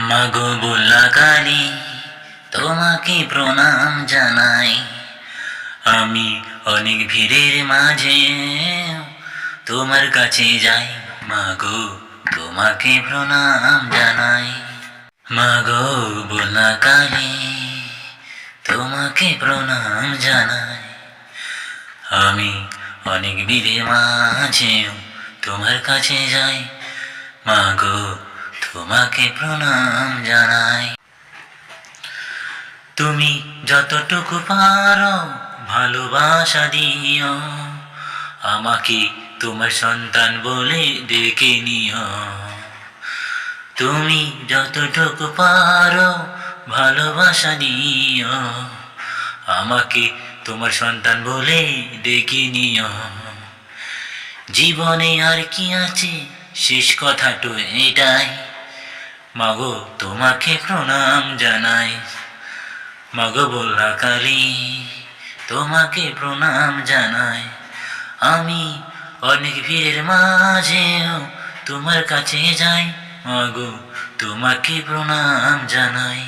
মাগো বল্লা কালী, তোমাকে প্রণাম জানাই। আমি অনেক ভিড়ের মাঝে তোমার কাছে যাই। মাগো তোমাকে প্রণাম জানাই। মাগো বল্লা কালী, তোমাকে প্রণাম জানাই। আমি অনেক ভিড়ের মাঝে তোমার কাছে যাই। মাগো তোমাকে প্রণাম জানাই। তুমি যতটুকু পারো ভালোবাসা দিও, আমাকে তোমার সন্তান বলে ডেকে নিও। তুমি যতটুকু পারো ভালোবাসা দিও, আমাকে তোমার সন্তান বলে ডেকে নিও। জীবনে আর কি আছে, শেষ কথাটা এটাই। মাগো তোমাকে প্রণাম জানাই। মাগো বল্লা কালী, তোমাকে প্রণাম জানাই। আমি অনেক ভিড়ের মাঝেও তোমার কাছে যাই। মাগো তোমাকে প্রণাম জানাই।